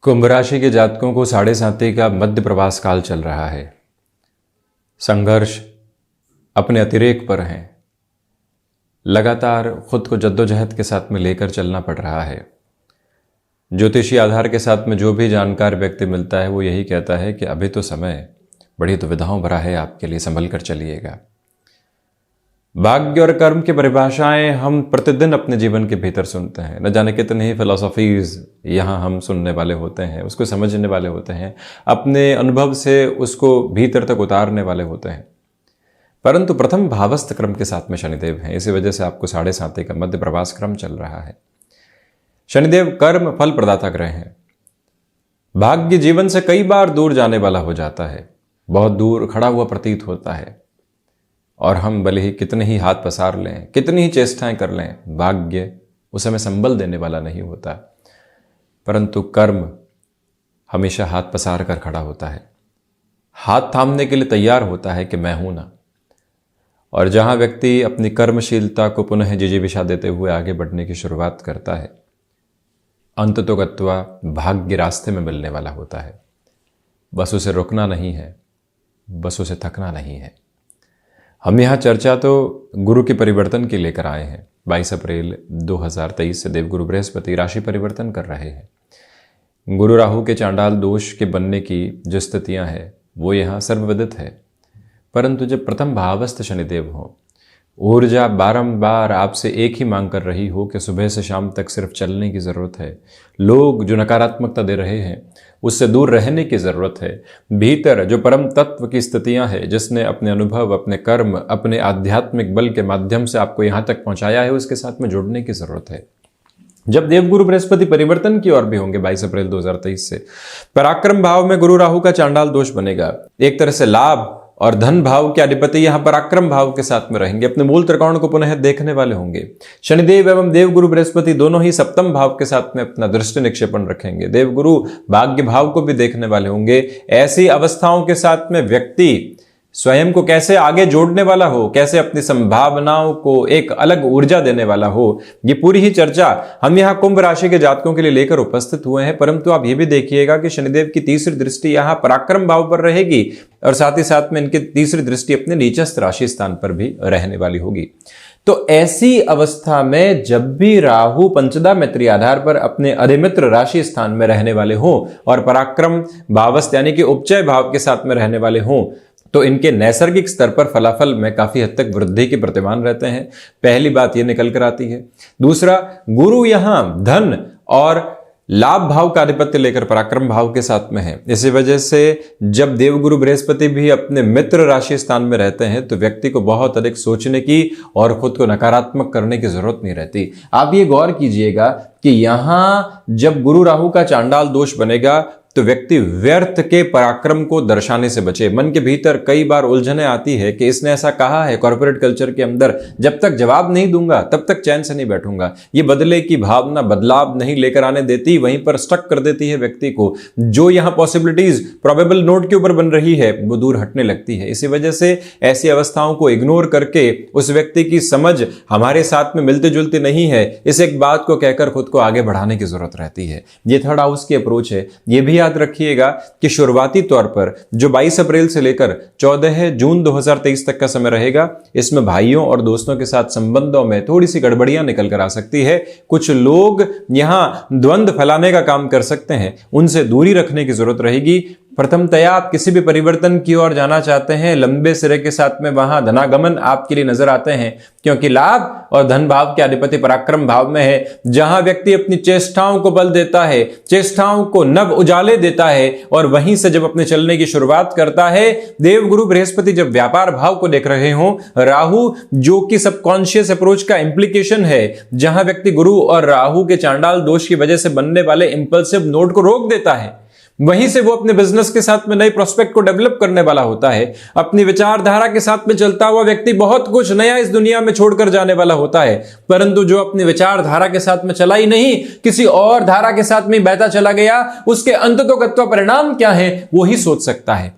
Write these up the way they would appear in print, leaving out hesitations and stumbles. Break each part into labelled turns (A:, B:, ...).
A: कुंभ राशि के जातकों को साढ़े साती का मध्य प्रवास काल चल रहा है। संघर्ष अपने अतिरेक पर हैं। लगातार खुद को जद्दोजहद के साथ में लेकर चलना पड़ रहा है। ज्योतिषी आधार के साथ में जो भी जानकार व्यक्ति मिलता है वो यही कहता है कि अभी तो समय बड़ी दुविधाओं भरा है, आपके लिए संभल कर चलिएगा। भाग्य और कर्म की परिभाषाएं हम प्रतिदिन अपने जीवन के भीतर सुनते हैं। न जाने कितने ही फिलॉसफीज यहाँ हम सुनने वाले होते हैं, उसको समझने वाले होते हैं, अपने अनुभव से उसको भीतर तक उतारने वाले होते हैं। परंतु प्रथम भावस्थ क्रम के साथ में शनिदेव हैं, इसी वजह से आपको साढ़े साती का मध्य प्रवास क्रम चल रहा है। शनिदेव कर्म फल प्रदाता ग्रह हैं। भाग्य जीवन से कई बार दूर जाने वाला हो जाता है, बहुत दूर खड़ा हुआ प्रतीत होता है, और हम भले ही कितने ही हाथ पसार लें, कितनी ही चेष्टाएं कर लें, भाग्य उस समय संबल देने वाला नहीं होता। परंतु कर्म हमेशा हाथ पसार कर खड़ा होता है, हाथ थामने के लिए तैयार होता है कि मैं हूं ना। और जहां व्यक्ति अपनी कर्मशीलता को पुनः जिजीविषा देते हुए आगे बढ़ने की शुरुआत करता है, अंततोगत्वा भाग्य रास्ते में मिलने वाला होता है। बस उसे रुकना नहीं है, बस उसे थकना नहीं है। हम यहाँ चर्चा तो गुरु के परिवर्तन की लेकर आए हैं। 22 अप्रैल 2023 से देवगुरु बृहस्पति राशि परिवर्तन कर रहे हैं। गुरु राहु के चांडाल दोष के बनने की जो स्थितियां हैं वो यहाँ सर्वविदित है। परंतु जब प्रथम भावस्थ शनिदेव हो, ऊर्जा बारंबार आपसे एक ही मांग कर रही हो कि सुबह से शाम तक सिर्फ चलने की ज़रूरत है, लोग जो नकारात्मकता दे रहे हैं उससे दूर रहने की ज़रूरत है, भीतर जो परम तत्व की स्थितियां हैं, जिसने अपने अनुभव, अपने कर्म, अपने आध्यात्मिक बल के माध्यम से आपको यहाँ तक पहुँचाया है, उसके साथ में जुड़ने की ज़रूरत है। जब देवगुरु बृहस्पति परिवर्तन की ओर भी होंगे 22 अप्रैल 2023 से, पराक्रम भाव में गुरु राहु का चांडाल दोष बनेगा। एक तरह से लाभ और धन भाव के अधिपति यहां पराक्रम भाव के साथ में रहेंगे, अपने मूल त्रिकोण को पुनः देखने वाले होंगे। शनिदेव एवं देवगुरु बृहस्पति दोनों ही सप्तम भाव के साथ में अपना दृष्टि निक्षेपण रखेंगे। देवगुरु भाग्य भाव को भी देखने वाले होंगे। ऐसी अवस्थाओं के साथ में व्यक्ति स्वयं को कैसे आगे जोड़ने वाला हो, कैसे अपनी संभावनाओं को एक अलग ऊर्जा देने वाला हो, ये पूरी ही चर्चा हम यहाँ कुंभ राशि के जातकों के लिए लेकर उपस्थित हुए हैं। परंतु आप ये भी देखिएगा कि शनिदेव की तीसरी दृष्टि यहाँ पराक्रम भाव पर रहेगी, और साथ ही साथ में इनकी तीसरी दृष्टि अपने नीचस्थ राशि स्थान पर भी रहने वाली होगी। तो ऐसी अवस्था में जब भी राहु पंचदा मैत्री आधार पर अपने अधिमित्र राशि स्थान में रहने वाले हों और पराक्रम भावस्थ यानी कि उपचय भाव के साथ में रहने वाले हों, तो इनके नैसर्गिक स्तर पर फलाफल में काफी हद तक वृद्धि के प्रतिमान रहते हैं। पहली बात ये निकल कर आती है। दूसरा, गुरु यहां धन और लाभ भाव का आधिपत्य लेकर पराक्रम भाव के साथ में है। इसी वजह से जब देवगुरु बृहस्पति भी अपने मित्र राशि स्थान में रहते हैं तो व्यक्ति को बहुत अधिक सोचने की और खुद को नकारात्मक करने की जरूरत नहीं रहती। आप ये गौर कीजिएगा कि यहां जब गुरु राहु का चांडाल दोष बनेगा तो व्यक्ति व्यर्थ के पराक्रम को दर्शाने से बचे। मन के भीतर कई बार उलझने आती है कि इसने ऐसा कहा है कॉर्पोरेट कल्चर के अंदर, जब तक जवाब नहीं दूंगा तब तक चैन से नहीं बैठूंगा। ये बदले की भावना बदलाव नहीं लेकर आने देती, वहीं पर स्टक कर देती है व्यक्ति को। जो यहां पॉसिबिलिटीज प्रोबेबल नोट के ऊपर बन रही है वो दूर हटने लगती है। इसी वजह से ऐसी अवस्थाओं को इग्नोर करके उस व्यक्ति की समझ हमारे साथ में मिलती जुलती नहीं है, इस एक बात को कहकर खुद को आगे बढ़ाने की जरूरत रहती है। ये थर्ड हाउस की अप्रोच है। ये भी याद रखिएगा कि शुरुआती तौर पर जो 22 अप्रैल से लेकर 14 जून 2023 तक का समय रहेगा, इसमें भाइयों और दोस्तों के साथ संबंधों में थोड़ी सी गड़बड़ियां निकल कर आ सकती है। कुछ लोग यहां द्वंद्व फैलाने का काम कर सकते हैं, उनसे दूरी रखने की जरूरत रहेगी। प्रथमतया आप किसी भी परिवर्तन की ओर जाना चाहते हैं, लंबे सिरे के साथ में वहां धनागमन आपके लिए नजर आते हैं, क्योंकि लाभ और धन भाव के अधिपति पराक्रम भाव में है, जहां व्यक्ति अपनी चेष्टाओं को बल देता है, चेष्टाओं को नव उजाले देता है, और वहीं से जब अपने चलने की शुरुआत करता है। देवगुरु बृहस्पति जब व्यापार भाव को देख रहे हो, राहु जो कि सबकॉन्शियस अप्रोच का इंप्लीकेशन है, जहां व्यक्ति गुरु और राहु के चांडाल दोष की वजह से बनने वाले इंपल्सिव नोट को रोक देता है, वहीं से वो अपने बिजनेस के साथ में नए प्रोस्पेक्ट को डेवलप करने वाला होता है। अपनी विचारधारा के साथ में चलता हुआ व्यक्ति बहुत कुछ नया इस दुनिया में छोड़कर जाने वाला होता है। परंतु जो अपनी विचारधारा के साथ में चला ही नहीं, किसी और धारा के साथ में बहता चला गया, उसके अंततोगत्वा परिणाम क्या है वो ही सोच सकता है।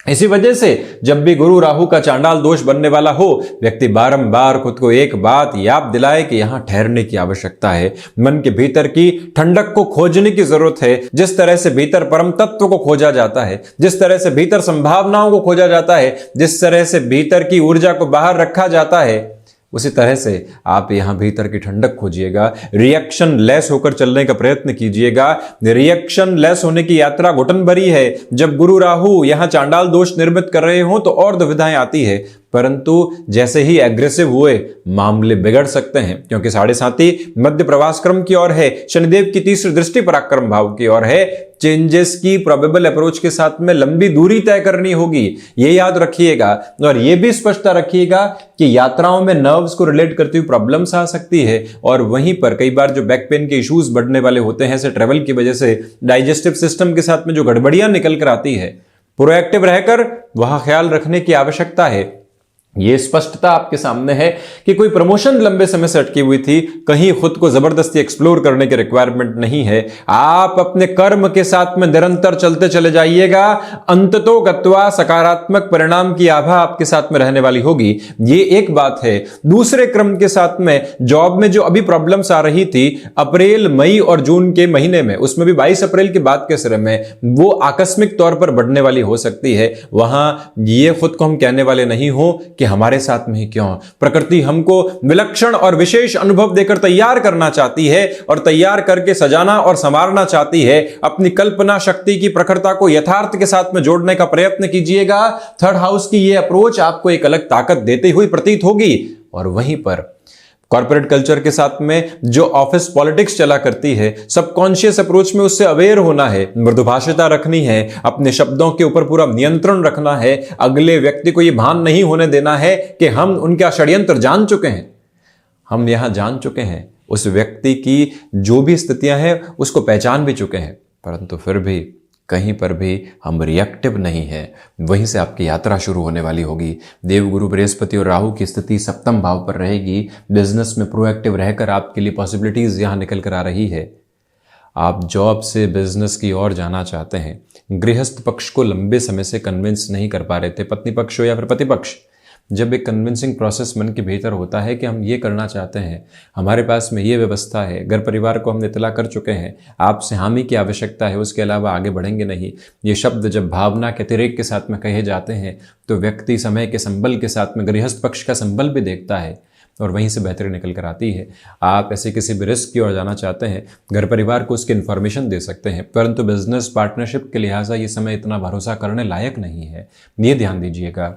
A: इसी वजह से जब भी गुरु राहु का चांडाल दोष बनने वाला हो, व्यक्ति बारंबार खुद को एक बात याद दिलाए कि यहां ठहरने की आवश्यकता है, मन के भीतर की ठंडक को खोजने की जरूरत है। जिस तरह से भीतर परम तत्व को खोजा जाता है, जिस तरह से भीतर संभावनाओं को खोजा जाता है, जिस तरह से भीतर की ऊर्जा को बाहर रखा जाता है, उसी तरह से आप यहां भीतर की ठंडक खोजिएगा। रिएक्शन लेस होकर चलने का प्रयत्न कीजिएगा। रिएक्शन लेस होने की यात्रा घुटन भरी है। जब गुरु राहु यहां चांडाल दोष निर्मित कर रहे हो तो और दुविधाएं आती है, परंतु जैसे ही एग्रेसिव हुए मामले बिगड़ सकते हैं, क्योंकि 7.5 मध्य प्रवास क्रम की ओर है, शनिदेव की तीसरी दृष्टि पराक्रम भाव की ओर है। चेंजेस की प्रोबेबल अप्रोच के साथ में लंबी दूरी तय करनी होगी, ये याद रखिएगा। और ये भी स्पष्टता रखिएगा कि यात्राओं में नर्व्स को रिलेट करती हुई प्रॉब्लम्स आ सकती है, और वहीं पर कई बार जो बैक पेन के इश्यूज बढ़ने वाले होते हैं, ऐसे ट्रेवल की वजह से डाइजेस्टिव सिस्टम के साथ में जो गड़बड़ियां निकल कर आती है, प्रोएक्टिव रहकर वहां ख्याल रखने की आवश्यकता है। ये स्पष्टता आपके सामने है कि कोई प्रमोशन लंबे समय से अटकी हुई थी, कहीं खुद को जबरदस्ती एक्सप्लोर करने की रिक्वायरमेंट नहीं है। आप अपने कर्म के साथ में निरंतर चलते चले जाइएगा, अंततो गत्वा सकारात्मक परिणाम की आभा आपके साथ में रहने वाली होगी। ये एक बात है। दूसरे क्रम के साथ में जॉब में जो अभी प्रॉब्लम्स आ रही थी अप्रैल, मई और जून के महीने में, उसमें भी 22 अप्रैल के बाद के सिरे में वो आकस्मिक तौर पर बढ़ने वाली हो सकती है। वहां ये खुद को हम कहने वाले नहीं हो कि हमारे साथ में ही क्यों। प्रकृति हमको विलक्षण और विशेष अनुभव देकर तैयार करना चाहती है, और तैयार करके सजाना और संवारना चाहती है। अपनी कल्पना शक्ति की प्रखरता को यथार्थ के साथ में जोड़ने का प्रयत्न कीजिएगा। थर्ड हाउस की यह अप्रोच आपको एक अलग ताकत देती हुई प्रतीत होगी। और वहीं पर कॉर्पोरेट कल्चर के साथ में जो ऑफिस पॉलिटिक्स चला करती है, सबकॉन्शियस अप्रोच में उससे अवेयर होना है, मृदुभाषिता रखनी है, अपने शब्दों के ऊपर पूरा नियंत्रण रखना है। अगले व्यक्ति को यह भान नहीं होने देना है कि हम उनका षड्यंत्र जान चुके हैं। हम यहां जान चुके हैं, उस व्यक्ति की जो भी स्थितियां हैं उसको पहचान भी चुके हैं, परंतु फिर भी कहीं पर भी हम रिएक्टिव नहीं है। वहीं से आपकी यात्रा शुरू होने वाली होगी। देवगुरु बृहस्पति और राहु की स्थिति सप्तम भाव पर रहेगी। बिजनेस में प्रोएक्टिव रहकर आपके लिए पॉसिबिलिटीज यहां निकल कर आ रही है। आप जॉब से बिजनेस की ओर जाना चाहते हैं। गृहस्थ पक्ष को लंबे समय से कन्विंस नहीं कर पा रहे थे, पत्नी पक्ष हो या फिर पति पक्ष। जब एक कन्विंसिंग प्रोसेस मन के भीतर होता है कि हम ये करना चाहते हैं, हमारे पास में ये व्यवस्था है, घर परिवार को हम इतला कर चुके हैं, आपसे हामी की आवश्यकता है, उसके अलावा आगे बढ़ेंगे नहीं। ये शब्द जब भावना के अतिरेक के साथ में कहे जाते हैं तो व्यक्ति समय के संबल के साथ में गृहस्थ पक्ष का संबल भी देखता है और वहीं से बेहतरी निकल कर आती है। आप ऐसे किसी भी रिस्क की ओर जाना चाहते हैं, घर परिवार को उसकी इन्फॉर्मेशन दे सकते हैं, परंतु बिजनेस पार्टनरशिप के लिहाजा ये समय इतना भरोसा करने लायक नहीं है। ये ध्यान दीजिएगा।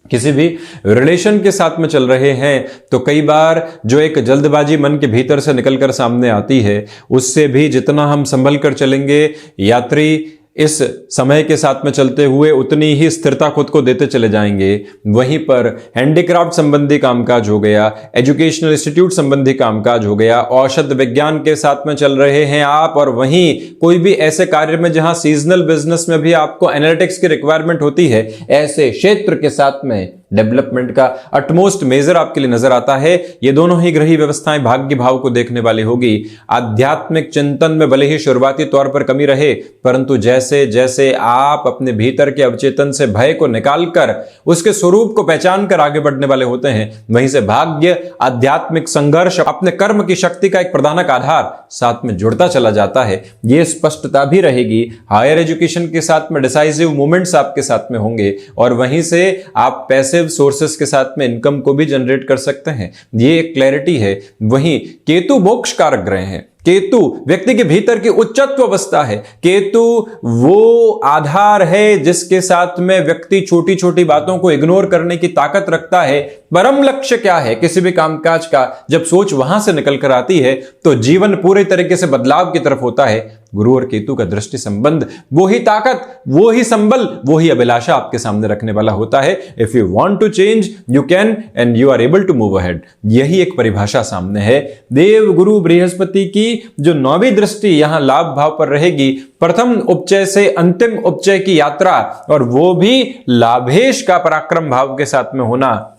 A: किसी भी रिलेशन के साथ में चल रहे हैं तो कई बार जो एक जल्दबाजी मन के भीतर से निकलकर सामने आती है, उससे भी जितना हम संभल कर चलेंगे, यात्री इस समय के साथ में चलते हुए उतनी ही स्थिरता खुद को देते चले जाएंगे। वहीं पर हैंडीक्राफ्ट संबंधी कामकाज हो गया, एजुकेशनल इंस्टीट्यूट संबंधी कामकाज हो गया, औषध विज्ञान के साथ में चल रहे हैं आप, और वहीं कोई भी ऐसे कार्य में जहां सीजनल बिजनेस में भी आपको एनालिटिक्स की रिक्वायरमेंट होती है, ऐसे क्षेत्र के साथ में डेवलपमेंट का अटमोस्ट मेजर आपके लिए नजर आता है। ये दोनों ही ग्रही व्यवस्थाएं भाग्य भाव को देखने वाली होगी। आध्यात्मिक चिंतन में भले ही शुरुआती तौर पर कमी रहे, परंतु जैसे जैसे आप अपने भीतर के अवचेतन से भय को निकालकर उसके स्वरूप को पहचान कर आगे बढ़ने वाले होते हैं, वहीं से भाग्य, आध्यात्मिक संघर्ष, अपने कर्म की शक्ति का एक प्रधानक आधार साथ में जुड़ता चला जाता है। यह स्पष्टता भी रहेगी। हायर एजुकेशन के साथ में डिसाइसिव मूवमेंट्स आपके साथ में होंगे, और वहीं से आप पैसे सोर्सेस के साथ में इनकम को भी जनरेट कर सकते हैं। ये एक क्लैरिटी है। वहीं केतु मोक्ष कारक ग्रह हैं। केतु व्यक्ति के भीतर की उच्चत्व अवस्था है। केतु वो आधार है जिसके साथ में व्यक्ति छोटी छोटी बातों को इग्नोर करने की ताकत रखता है। परम लक्ष्य क्या है किसी भी कामकाज का, जब सोच वहां से निकल कर आती है तो जीवन पूरे तरीके से बदलाव की तरफ होता है। गुरु और केतु का दृष्टि संबंध वो ही ताकत, वो ही संबल, वो ही अभिलाषा आपके सामने रखने वाला होता है। If you want to change you can and you are able to move ahead. यही एक परिभाषा सामने है। देव गुरु बृहस्पति की जो 9वीं दृष्टि यहां लाभ भाव पर रहेगी, प्रथम उपचय से अंतिम उपचय की यात्रा, और वो भी लाभेश का पराक्रम भाव के साथ में होना,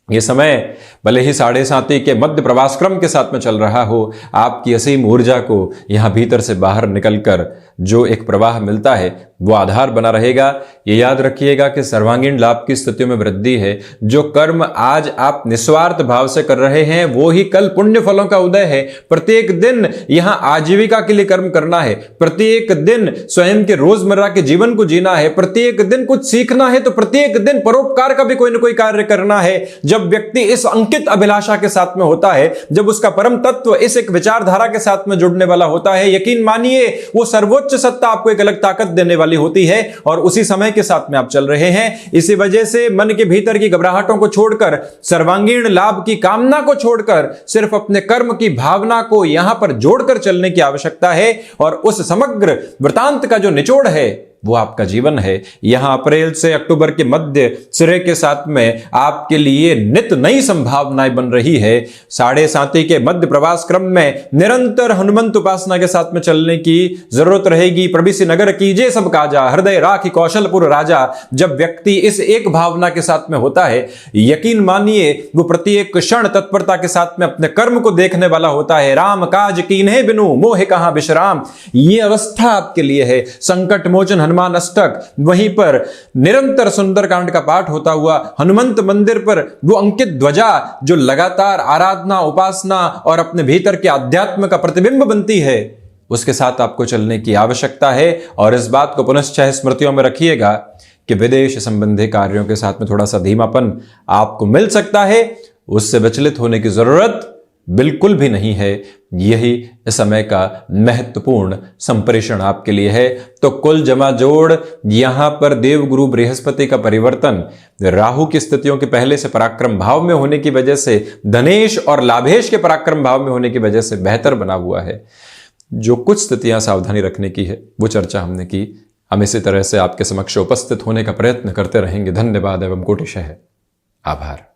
A: ये समय भले ही 7.5 के मध्य प्रवास क्रम के साथ में चल रहा हो, आपकी असीम ऊर्जा को यहां भीतर से बाहर निकलकर जो एक प्रवाह मिलता है वो आधार बना रहेगा। ये याद रखिएगा कि सर्वांगीण लाभ की स्थितियों में वृद्धि है। जो कर्म आज आप निस्वार्थ भाव से कर रहे हैं वो ही कल पुण्य फलों का उदय है। प्रत्येक दिन यहां आजीविका के लिए कर्म करना है, प्रत्येक दिन स्वयं के रोजमर्रा के जीवन को जीना है, प्रत्येक दिन कुछ सीखना है, तो प्रत्येक दिन परोपकार का भी कोई ना कोई कार्य करना है। जब व्यक्ति इस अंकित अभिलाषा के साथ में होता है, जब उसका परम तत्व इस एक विचारधारा के साथ में जुड़ने वाला होता है, यकीन मानिए वो सर्वोच्च सत्ता आपको एक अलग ताकत देने वाली होती है। और उसी समय के साथ में आप चल रहे हैं। इसी वजह से मन के भीतर की घबराहटों को छोड़कर, सर्वांगीण लाभ की कामना को छोड़कर सिर्फ अपने कर्म की भावना को यहां पर जोड़कर चलने की आवश्यकता है। और उस समग्र वृतांत का जो निचोड़ है वो आपका जीवन है। यहां अप्रैल से अक्टूबर के मध्य सिरे के साथ में आपके लिए नित नई संभावनाएं बन रही है। 7.5 के मध्य प्रवास क्रम में निरंतर हनुमंत उपासना के साथ में चलने की जरूरत रहेगी। प्रभृति नगर कीजिए सब काजा, हृदय राखी कौशलपुर राजा। जब व्यक्ति इस एक भावना के साथ में होता है, यकीन मानिए वो प्रत्येक क्षण तत्परता के साथ में अपने कर्म को देखने वाला होता है। राम काज कीन्हे बिनु मोहे कहां विश्राम, ये अवस्था आपके लिए है। संकट मोचन हनुमान अष्टक, वहीं पर निरंतर सुंदरकांड का पाठ होता हुआ हनुमंत मंदिर पर वो अंकित ध्वजा जो लगातार आराधना, उपासना और अपने भीतर के अध्यात्म का प्रतिबिंब बनती है, उसके साथ आपको चलने की आवश्यकता है। और इस बात को पुनश्च स्मृतियों में रखिएगा कि विदेश संबंधी कार्यों के साथ में थोड़ा सा धीमापन आपको मिल सकता है, उससे विचलित होने की जरूरत बिल्कुल भी नहीं है। यही इस समय का महत्वपूर्ण संप्रेषण आपके लिए है। तो कुल जमा जोड़ यहां पर देवगुरु बृहस्पति का परिवर्तन राहु की स्थितियों के पहले से पराक्रम भाव में होने की वजह से, धनेश और लाभेश के पराक्रम भाव में होने की वजह से बेहतर बना हुआ है। जो कुछ स्थितियां सावधानी रखने की है वो चर्चा हमने की। हम इसी तरह से आपके समक्ष उपस्थित होने का प्रयत्न करते रहेंगे। धन्यवाद एवं कोटिशः आभार।